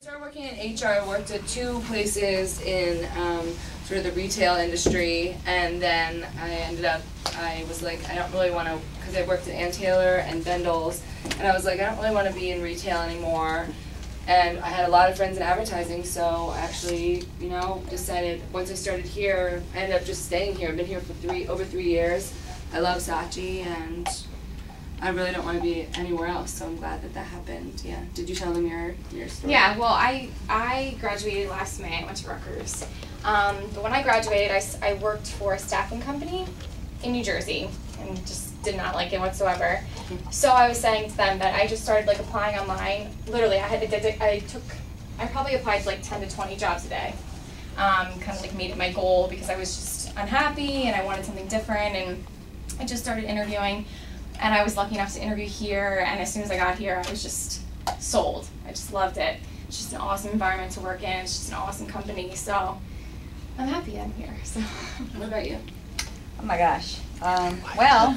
Started working in HR. I worked at 2 places in sort of the retail industry, and then I was like, I don't really want to, because I worked at Ann Taylor and Bendel's, and I was like, I don't really want to be in retail anymore. And I had a lot of friends in advertising, so I actually, you know, decided once I started here, I ended up just staying here. I've been here for over 3 years. I love Saatchi, and I really don't want to be anywhere else, so I'm glad that that happened. Yeah. Did you tell them your story? Yeah, well, I graduated last May. I went to Rutgers. But when I graduated, I worked for a staffing company in New Jersey and just did not like it whatsoever. So I was saying to them that I just started like applying online. Literally, I probably applied to like 10 to 20 jobs a day. Kind of like made it my goal because I was just unhappy and I wanted something different, and I just started interviewing. And I was lucky enough to interview here, and as soon as I got here, I was just sold. I just loved it. It's just an awesome environment to work in. It's just an awesome company, so I'm happy I'm here. So, what about you? Oh my gosh. Well,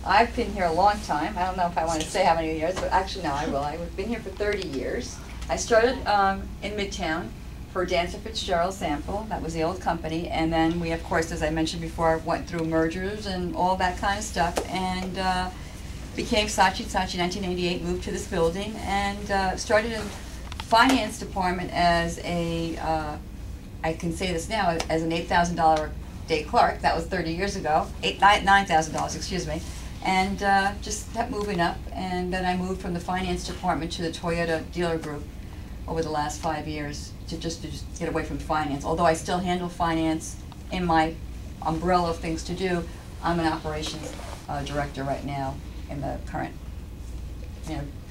I've been here a long time. I don't know if I want to say how many years, but actually no, I will. I've been here for 30 years. I started in Midtown for Dancer Fitzgerald Sample. That was the old company, and then we, of course, as I mentioned before, went through mergers and all that kind of stuff, and became Saatchi Saatchi in 1988, moved to this building, and started in finance department as a, I can say this now, as an $8,000 day clerk. That was 30 years ago, $9,000, excuse me, and just kept moving up, and then I moved from the finance department to the Toyota dealer group over the last 5 years to just get away from finance. Although I still handle finance in my umbrella of things to do, I'm an operations director right now in the current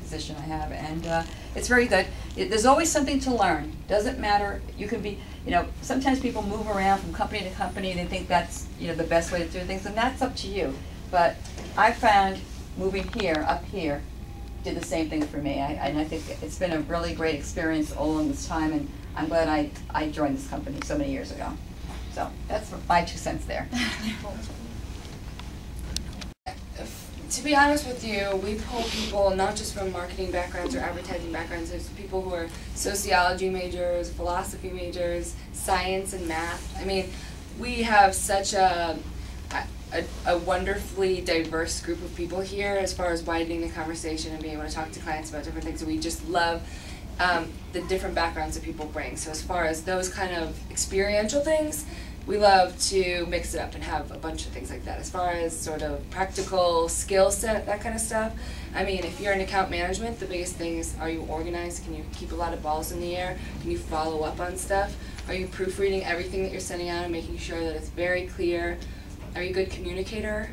position I have, and it's very good. There's always something to learn. Doesn't matter. You can be, sometimes people move around from company to company and they think that's the best way to do things, and that's up to you. But I found moving here, up here, did the same thing for me. And I think it's been a really great experience all in this time, and I'm glad I joined this company so many years ago. So that's my 2 cents there. To be honest with you, we pull people not just from marketing backgrounds or advertising backgrounds. There's people who are sociology majors, philosophy majors, science and math. I mean, we have such a wonderfully diverse group of people here as far as widening the conversation and being able to talk to clients about different things. And we just love the different backgrounds that people bring. So as far as those kind of experiential things, we love to mix it up and have a bunch of things like that. As far as sort of practical skill set, that kind of stuff, I mean, if you're in account management, the biggest thing is, are you organized? Can you keep a lot of balls in the air? Can you follow up on stuff? Are you proofreading everything that you're sending out and making sure that it's very clear? Are you a good communicator?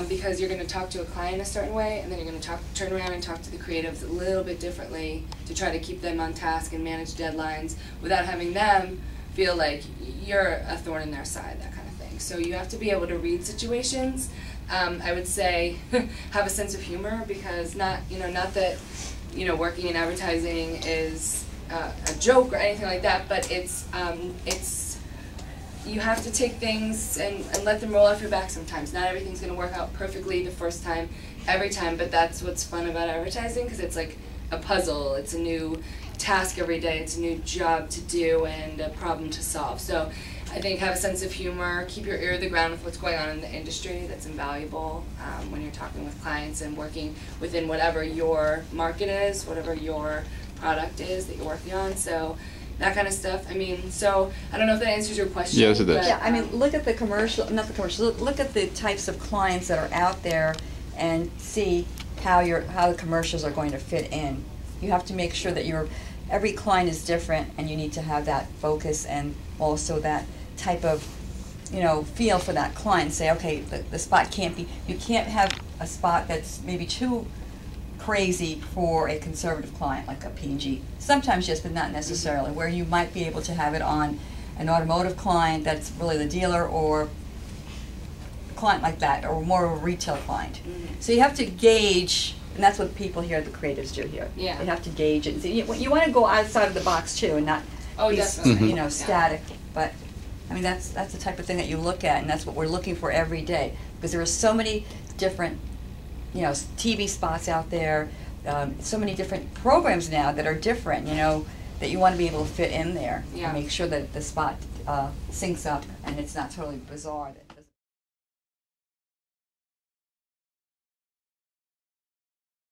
Because you're going to talk to a client a certain way, and then you're going to turn around and talk to the creatives a little bit differently to try to keep them on task and manage deadlines without having them feel like you're a thorn in their side, that kind of thing. So you have to be able to read situations. I would say have a sense of humor, because not that working in advertising is a joke or anything like that, but it's you have to take things and let them roll off your back sometimes. Not everything's going to work out perfectly the first time, every time, but that's what's fun about advertising, because it's like a puzzle. It's a new task every day. It's a new job to do and a problem to solve. So I think have a sense of humor, keep your ear to the ground with what's going on in the industry. That's invaluable when you're talking with clients and working within whatever your market is, whatever your product is that you're working on. So that kind of stuff. I mean, so I don't know if that answers your question. Yes, it does. Yeah, I mean, look at the look at the types of clients that are out there and see how the commercials are going to fit in. You have to make sure that every client is different, and you need to have that focus and also that type of feel for that client. Say, okay, the spot you can't have a spot that's maybe too crazy for a conservative client like a P&G. Sometimes yes, but not necessarily, where you might be able to have it on an automotive client that's really the dealer, or a client like that, or more of a retail client. So you have to gauge, and that's what people here, the creatives, do here. Yeah. They have to gauge it. And see, you want to go outside of the box too, and not be definitely. static. But I mean, that's the type of thing that you look at, and that's what we're looking for every day, because there are so many different TV spots out there, so many different programs now that are different. that you want to be able to fit in there Yeah. and make sure that the spot syncs up and it's not totally bizarre.